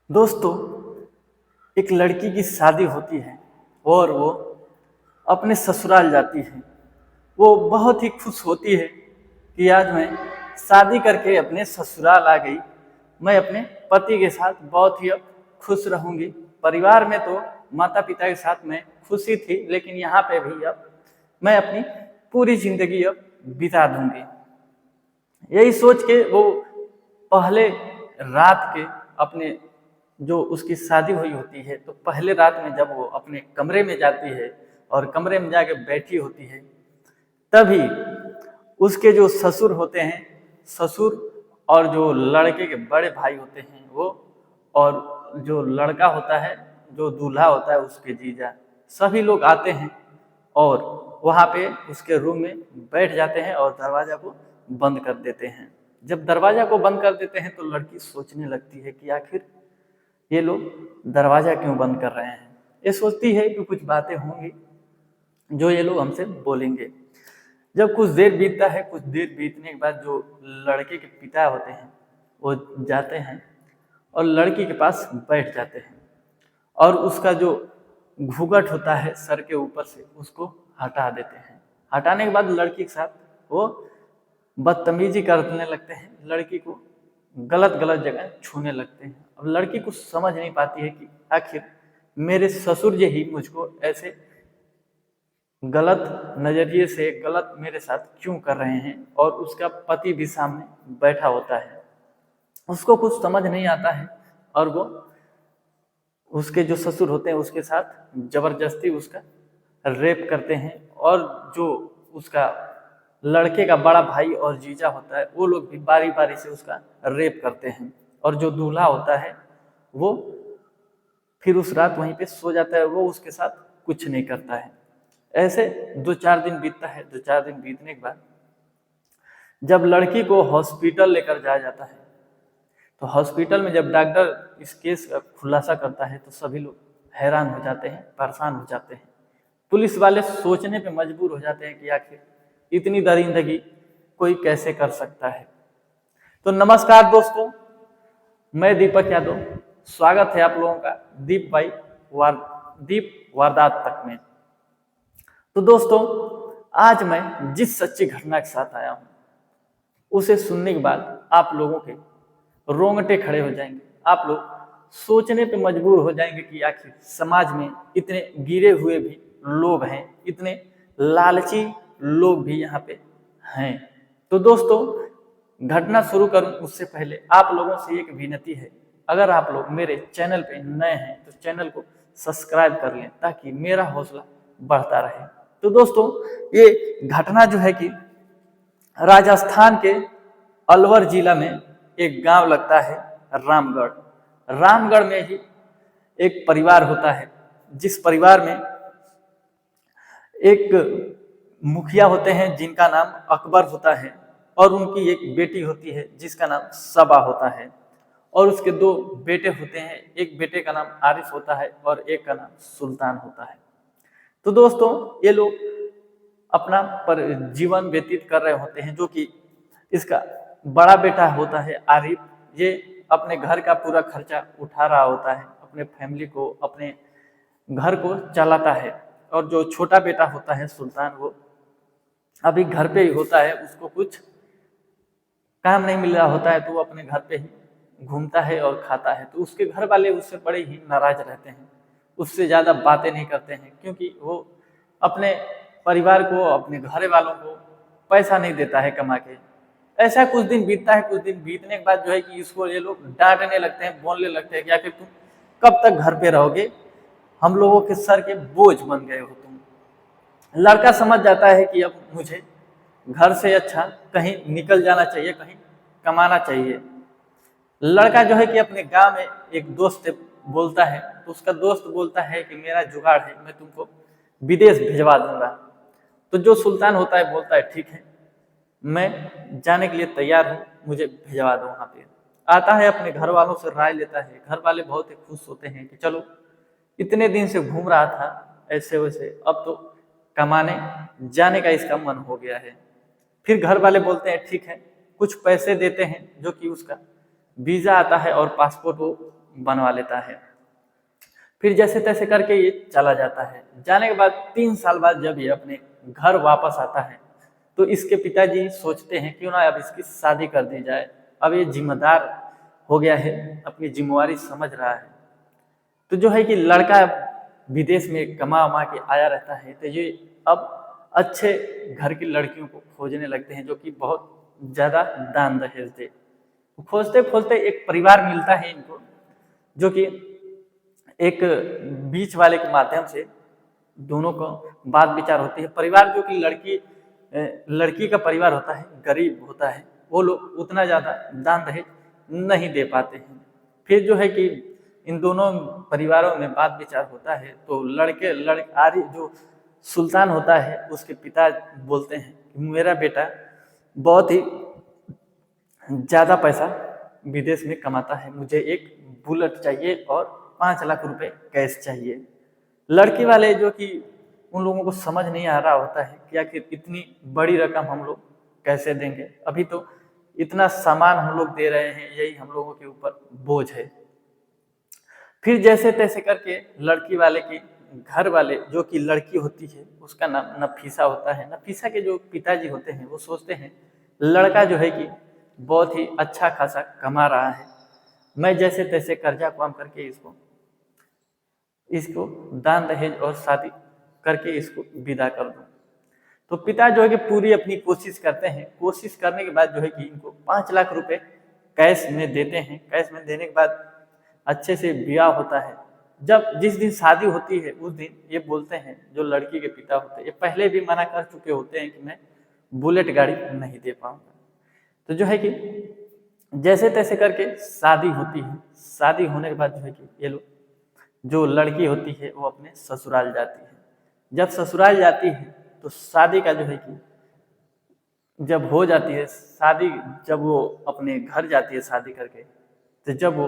दोस्तों, एक लड़की की शादी होती है और वो अपने ससुराल जाती है। वो बहुत ही खुश होती है कि आज मैं शादी करके अपने ससुराल आ गई। मैं अपने पति के साथ बहुत ही अब खुश रहूंगी। परिवार में तो माता पिता के साथ मैं खुशी थी, लेकिन यहाँ पे भी अब मैं अपनी पूरी जिंदगी अब बिता दूंगी। यही सोच के वो पहले रात के अपने जो उसकी शादी हुई होती है, तो पहले रात में जब वो अपने कमरे में जाती है और कमरे में जाके बैठी होती है, तभी उसके जो ससुर होते हैं, ससुर और जो लड़के के बड़े भाई होते हैं वो, और जो लड़का होता है, जो दूल्हा होता है, उसके जीजा, सभी लोग आते हैं और वहाँ पे उसके रूम में बैठ जाते हैं और दरवाजा को बंद कर देते हैं। जब दरवाजा को बंद कर देते हैं तो लड़की सोचने लगती है कि आखिर ये लोग दरवाजा क्यों बंद कर रहे हैं। ये सोचती है कि कुछ बातें होंगी जो ये लोग हमसे बोलेंगे। जब कुछ देर बीतता है, कुछ देर बीतने के बाद जो लड़के के पिता होते हैं वो जाते हैं और लड़की के पास बैठ जाते हैं और उसका जो घूंघट होता है सर के ऊपर से, उसको हटा देते हैं। हटाने के बाद लड़की के साथ वो बदतमीजी करने लगते हैं, लड़की को गलत गलत जगह छूने लगते हैं। अब लड़की कुछ समझ नहीं पाती है कि आखिर मेरे ससुर जी ही मुझको ऐसे गलत नजरिए से गलत मेरे साथ क्यों कर रहे हैं, और उसका पति भी सामने बैठा होता है। उसको कुछ समझ नहीं आता है और वो उसके जो ससुर होते हैं उसके साथ जबरदस्ती उसका रेप करते हैं। और जो उसका लड़के का बड़ा भाई और जीजा होता है वो लोग भी बारी बारी से उसका रेप करते हैं। और जो दूल्हा होता है वो फिर उस रात वहीं पे सो जाता है, वो उसके साथ कुछ नहीं करता है। ऐसे 2-4 दिन बीतता है। 2-4 दिन बीतने के बाद जब लड़की को हॉस्पिटल लेकर जाया जाता है, तो हॉस्पिटल में जब डॉक्टर इस केस का खुलासा करता है तो सभी लोग हैरान हो जाते हैं, परेशान हो जाते हैं। पुलिस वाले सोचने पे मजबूर हो जाते हैं कि आखिर इतनी दरिंदगी कोई कैसे कर सकता है। तो नमस्कार दोस्तों, मैं दीपक यादव, स्वागत है आप लोगों का दीप वारदात तक में। तो दोस्तों, आज मैं जिस सच्ची घटना के साथ आया हूं उसे सुनने के बाद आप लोगों के रोंगटे खड़े हो जाएंगे। आप लोग सोचने पे मजबूर हो जाएंगे कि आखिर समाज में इतने गिरे हुए भी लोग हैं, इतने लालची लोग भी यहाँ पे हैं। तो दोस्तों, घटना शुरू करूं उससे पहले आप लोगों से एक विनती है, अगर आप लोग मेरे चैनल पे नए हैं तो चैनल को सब्सक्राइब कर लें ताकि मेरा हौसला बढ़ता रहे। तो दोस्तों, ये घटना जो है कि राजस्थान के अलवर जिला में एक गांव लगता है रामगढ़। रामगढ़ में ही एक परिवार होता है, जिस परिवार में एक मुखिया होते हैं जिनका नाम अकबर होता है, और उनकी एक बेटी होती है जिसका नाम सबा होता है, और उसके 2 बेटे होते हैं। एक बेटे का नाम आरिफ होता है और एक का नाम सुल्तान होता है। तो दोस्तों, ये लोग अपना जीवन व्यतीत कर रहे होते हैं। जो कि इसका बड़ा बेटा होता है आरिफ, ये अपने घर का पूरा खर्चा उठा रहा होता है, अपने फैमिली को, अपने घर को चलाता है। और जो छोटा बेटा होता है सुल्तान, वो अभी घर पे ही होता है, उसको कुछ काम नहीं मिल रहा होता है तो वो अपने घर पे ही घूमता है और खाता है। तो उसके घर वाले उससे बड़े ही नाराज रहते हैं, उससे ज़्यादा बातें नहीं करते हैं, क्योंकि वो अपने परिवार को, अपने घर वालों को पैसा नहीं देता है कमा के। ऐसा कुछ दिन बीतता है। कुछ दिन बीतने के बाद जो है कि इसको ये लोग डांटने लगते हैं, बोलने लगते हैं कि आखिर तुम कब तक घर पे रहोगे, हम लोगों के सर के बोझ बन गए हो तुम। लड़का समझ जाता है कि अब मुझे घर से अच्छा कहीं निकल जाना चाहिए, कहीं कमाना चाहिए। लड़का जो है कि अपने गांव में एक दोस्त से बोलता है, तो उसका दोस्त बोलता है कि मेरा जुगाड़ है, मैं तुमको विदेश भिजवा दूंगा। तो जो सुल्तान होता है बोलता है ठीक है, मैं जाने के लिए तैयार हूँ, मुझे भिजवा दो वहाँ पे। आता है, अपने घर वालों से राय लेता है। घर वाले बहुत ही खुश होते हैं कि चलो, इतने दिन से घूम रहा था ऐसे वैसे, अब तो कमाने जाने का इसका मन हो गया है। फिर घर वाले बोलते हैं ठीक है, कुछ पैसे देते हैं, जो कि उसका वीजा आता है और पासपोर्ट वो बनवा लेता है। फिर जैसे तैसे करके ये चला जाता है। जाने के बाद 3 साल बाद जब ये अपने घर वापस आता है तो इसके पिताजी सोचते हैं क्यों ना अब इसकी शादी कर दी जाए। अब ये जिम्मेदार हो गया है, अपनी जिम्मेवारी समझ रहा है। तो जो है कि लड़का विदेश में कमा वमा के आया रहता है, तो ये अब अच्छे घर की लड़कियों को खोजने लगते हैं जो कि बहुत ज़्यादा दान दहेज दे। खोजते खोजते एक परिवार मिलता है इनको, जो कि एक बीच वाले के माध्यम से दोनों को बात विचार होती है। परिवार जो कि लड़की का परिवार होता है, गरीब होता है, वो लोग उतना ज़्यादा दान दहेज नहीं दे पाते हैं। फिर जो है कि इन दोनों परिवारों में बात विचार होता है तो आरी जो सुल्तान होता है उसके पिता बोलते हैं कि मेरा बेटा बहुत ही ज़्यादा पैसा विदेश में कमाता है, मुझे एक बुलेट चाहिए और 5 लाख रुपए कैश चाहिए। लड़की वाले जो कि उन लोगों को समझ नहीं आ रहा होता है कि आखिर इतनी बड़ी रकम हम लोग कैसे देंगे, अभी तो इतना सामान हम लोग दे रहे हैं, यही हम लोगों के ऊपर बोझ है। फिर जैसे तैसे करके लड़की वाले की घर वाले जो कि लड़की होती है उसका नाम नफीसा होता है, नफीसा के जो पिताजी होते हैं वो सोचते हैं लड़का जो है कि बहुत ही अच्छा खासा कमा रहा है, मैं जैसे तैसे कर्जा काम करके इसको दान दहेज और शादी करके इसको विदा कर दूं। तो पिता जो है कि पूरी अपनी कोशिश करते हैं। कोशिश करने के बाद जो है कि इनको 5 लाख रुपए कैश में देते हैं। कैश में देने के बाद अच्छे से ब्याह होता है। जब जिस दिन शादी होती है उस दिन ये बोलते हैं, जो लड़की के पिता होते हैं, ये पहले भी मना कर चुके होते हैं कि मैं बुलेट गाड़ी नहीं दे पाऊंगा। तो जो है कि जैसे तैसे करके शादी होती है। शादी होने के बाद जो है कि ये लोग, जो लड़की होती है वो अपने ससुराल जाती है। जब ससुराल जाती है तो शादी का जो है कि जब हो जाती है शादी, जब वो अपने घर जाती है शादी करके, तो जब वो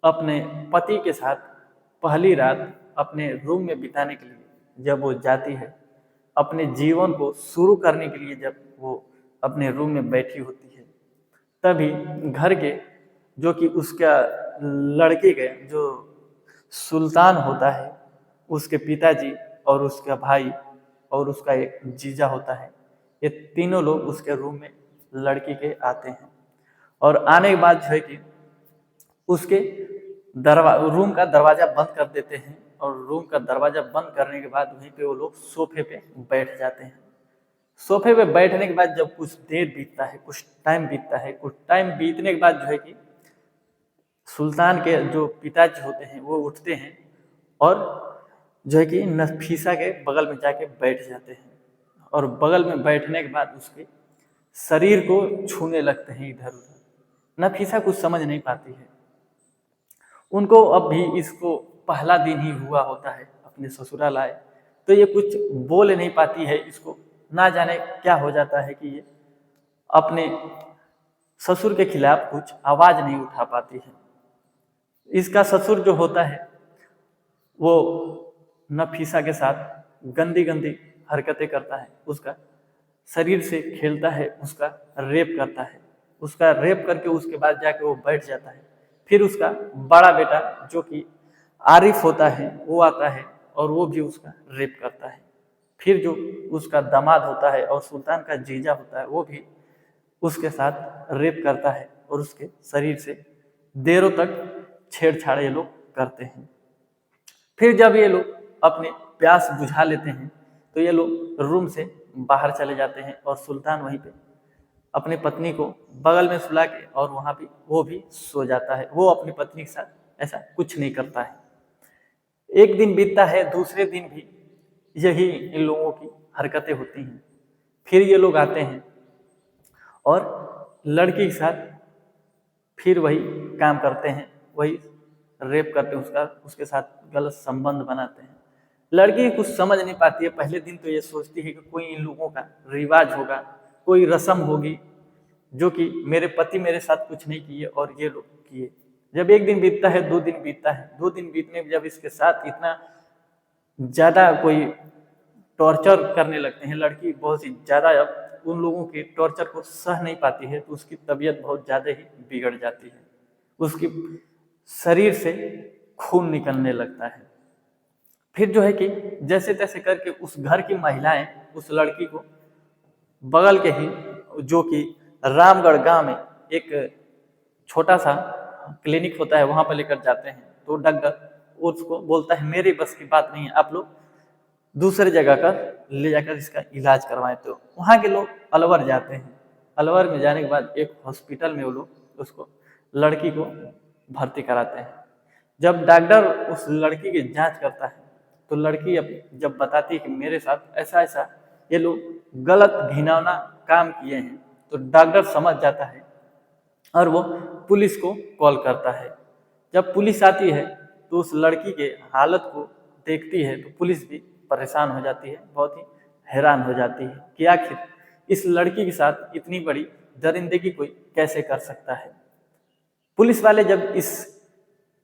अपने पति के साथ पहली रात अपने रूम में बिताने के लिए जब वो जाती है, अपने जीवन को शुरू करने के लिए जब वो अपने रूम में बैठी होती है, तभी घर के जो कि उसका लड़के के जो सुल्तान होता है, उसके पिताजी और उसका भाई और उसका एक जीजा होता है, ये तीनों लोग उसके रूम में लड़की के आते हैं। और आने के बाद जो है कि उसके रूम का दरवाजा बंद कर देते हैं। और रूम का दरवाजा बंद करने के बाद वहीं पे वो लोग सोफे पे बैठ जाते हैं। सोफे पे बैठने के बाद जब कुछ देर बीतता है, कुछ टाइम बीतता है, कुछ टाइम बीतने के बाद जो है कि सुल्तान के जो पिताजी होते हैं वो उठते हैं और जो है कि नफीसा के बगल में जाके बैठ जाते हैं। और बगल में बैठने के बाद उसके शरीर को छूने लगते हैं इधर उधर। नफीसा कुछ समझ नहीं पाती है। उनको अब भी इसको पहला दिन ही हुआ होता है अपने ससुराल आए, तो ये कुछ बोल नहीं पाती है। इसको ना जाने क्या हो जाता है कि ये अपने ससुर के खिलाफ कुछ आवाज नहीं उठा पाती है। इसका ससुर जो होता है वो नफीसा के साथ गंदी गंदी हरकतें करता है, उसका शरीर से खेलता है, उसका रेप करता है। उसका रेप करके उसके बाद जाके वो बैठ जाता है। फिर उसका बड़ा बेटा जो कि आरिफ होता है वो आता है और वो भी उसका रेप करता है। फिर जो उसका दामाद होता है और सुल्तान का जीजा होता है वो भी उसके साथ रेप करता है और उसके शरीर से देरों तक छेड़छाड़ ये लोग करते हैं। फिर जब ये लोग अपने प्यास बुझा लेते हैं तो ये लोग रूम से बाहर चले जाते हैं और सुल्तान वहीं पे अपनी पत्नी को बगल में सुला के और वहाँ भी वो भी सो जाता है। वो अपनी पत्नी के साथ ऐसा कुछ नहीं करता है। एक दिन बीतता है, दूसरे दिन भी यही इन लोगों की हरकतें होती हैं। फिर ये लोग आते हैं और लड़की के साथ फिर वही काम करते हैं, वही रेप करते हैं, उसके साथ गलत संबंध बनाते हैं। लड़की कुछ समझ नहीं पाती है। पहले दिन तो ये सोचती है कि कोई इन लोगों का रिवाज होगा, कोई रस्म होगी जो कि मेरे पति मेरे साथ कुछ नहीं किए और ये लोग किए। जब एक दिन बीतता है, 2 दिन बीतता है, 2 दिन बीतने में जब इसके साथ इतना ज़्यादा कोई टॉर्चर करने लगते हैं, लड़की बहुत ही ज़्यादा अब उन लोगों के टॉर्चर को सह नहीं पाती है, तो उसकी तबीयत बहुत ज़्यादा ही बिगड़ जाती है। उसकी शरीर से खून निकलने लगता है। फिर जो है कि जैसे तैसे करके उस घर की महिलाएं उस लड़की को बगल के ही, जो कि रामगढ़ गांव में एक छोटा सा क्लिनिक होता है, वहां पर लेकर जाते हैं। तो डॉक्टर उसको बोलता है मेरे बस की बात नहीं है, आप लोग दूसरे जगह का ले जाकर इसका इलाज करवाएं। तो वहाँ के लोग अलवर जाते हैं। अलवर में जाने के बाद एक हॉस्पिटल में वो लोग उसको लड़की को भर्ती कराते हैं। जब डॉक्टर उस लड़की की जांच करता है तो लड़की जब बताती है कि मेरे साथ ऐसा ऐसा ये लोग गलत घिनौना काम किए हैं, तो डॉक्टर समझ जाता है और वो पुलिस को कॉल करता है। जब पुलिस आती है तो उस लड़की के हालत को देखती है तो पुलिस भी परेशान हो जाती है, बहुत ही हैरान हो जाती है कि आखिर इस लड़की के साथ इतनी बड़ी दरिंदगी कोई कैसे कर सकता है। पुलिस वाले जब इस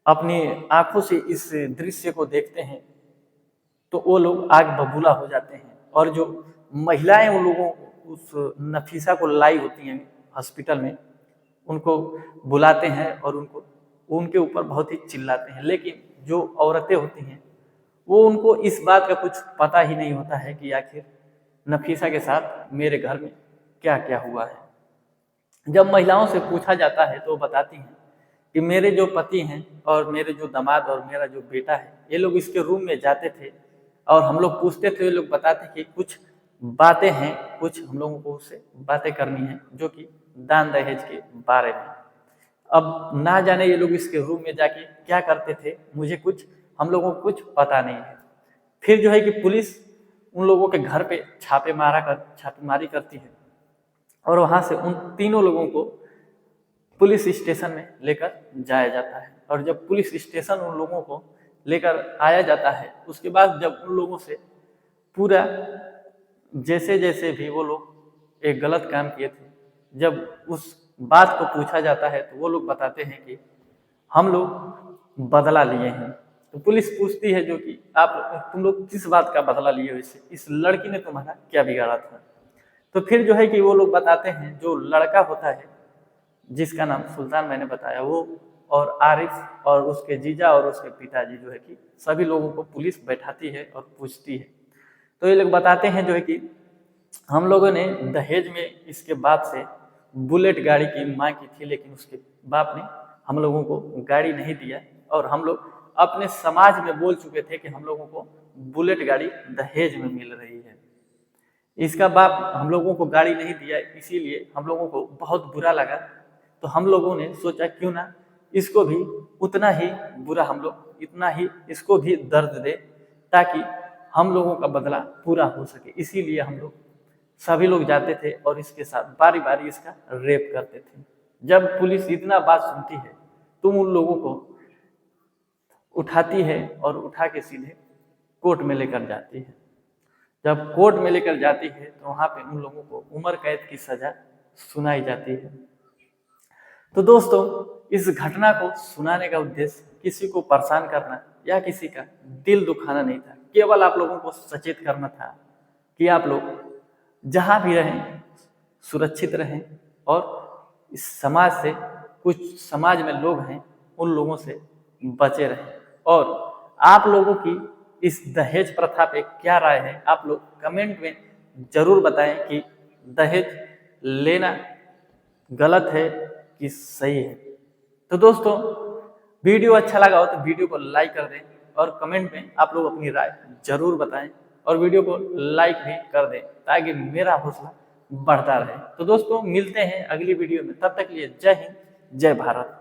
अपनी आंखों से इस दृश्य को देखते हैं तो वो लोग आग बबूला हो जाते हैं, और जो महिलाएं उन लोगों उस नफीसा को लाई होती हैं हॉस्पिटल में, उनको बुलाते हैं और उनके ऊपर बहुत ही चिल्लाते हैं। लेकिन जो औरतें होती हैं वो उनको इस बात का कुछ पता ही नहीं होता है कि आखिर नफीसा के साथ मेरे घर में क्या क्या हुआ है। जब महिलाओं से पूछा जाता है तो वो बताती हैं कि मेरे जो पति हैं और मेरे जो दामाद और मेरा जो बेटा है, ये लोग इसके रूम में जाते थे और हम लोग पूछते थे, ये लोग बताते कि कुछ बातें हैं, कुछ हम लोगों को उससे बातें करनी है जो कि दान दहेज के बारे में। अब ना जाने ये लोग इसके रूम में जाके क्या करते थे, मुझे हम लोगों को कुछ पता नहीं है। फिर जो है कि पुलिस उन लोगों के घर पे छापेमारी करती है और वहां से उन तीनों लोगों को पुलिस स्टेशन में लेकर जाया जाता है। और जब पुलिस स्टेशन उन लोगों को लेकर आया जाता है, उसके बाद जब उन लोगों से पूरा जैसे जैसे भी वो लोग एक गलत काम किए थे, जब उस बात को पूछा जाता है तो वो लोग बताते हैं कि हम लोग बदला लिए हैं। तो पुलिस पूछती है जो कि तुम लोग किस बात का बदला लिए हो, इस लड़की ने तुम्हारा क्या बिगाड़ा था। तो फिर जो है कि वो लोग बताते हैं, जो लड़का होता है जिसका नाम सुल्तान मैंने बताया, वो और आरिफ और उसके जीजा और उसके पिताजी जो है कि सभी लोगों को पुलिस बैठाती है और पूछती है। तो ये लोग बताते हैं जो है कि हम लोगों ने दहेज में इसके बाप से बुलेट गाड़ी की मांग की थी, लेकिन उसके बाप ने हम लोगों को गाड़ी नहीं दिया, और हम लोग अपने समाज में बोल चुके थे कि हम लोगों को बुलेट गाड़ी दहेज में मिल रही है। इसका बाप हम लोगों को गाड़ी नहीं दिया, इसीलिए हम लोगों को बहुत बुरा लगा। तो हम लोगों ने सोचा क्यों ना इसको भी उतना ही बुरा, हम लोग इतना ही इसको भी दर्द दे, ताकि हम लोगों का बदला पूरा हो सके। इसीलिए हम लोग सभी लोग जाते थे और इसके साथ बारी बारी इसका रेप करते थे। जब पुलिस इतना बात सुनती है तो उन लोगों को उठाती है और उठा के सीधे कोर्ट में लेकर जाती है। जब कोर्ट में लेकर जाती है तो वहां पे उन लोगों को उम्र कैद की सजा सुनाई जाती है। तो दोस्तों, इस घटना को सुनाने का उद्देश्य किसी को परेशान करना या किसी का दिल दुखाना नहीं था, केवल आप लोगों को सचेत करना था कि आप लोग जहां भी रहें सुरक्षित रहें, और इस समाज से, कुछ समाज में लोग हैं उन लोगों से बचे रहें। और आप लोगों की इस दहेज प्रथा पे क्या राय है, आप लोग कमेंट में जरूर बताएं कि दहेज लेना गलत है कि सही है। तो दोस्तों, वीडियो अच्छा लगा हो तो वीडियो को लाइक कर दें और कमेंट में आप लोग अपनी राय जरूर बताएं, और वीडियो को लाइक भी कर दें ताकि मेरा हौसला बढ़ता रहे। तो दोस्तों, मिलते हैं अगली वीडियो में, तब तक के लिए जय हिंद, जय भारत।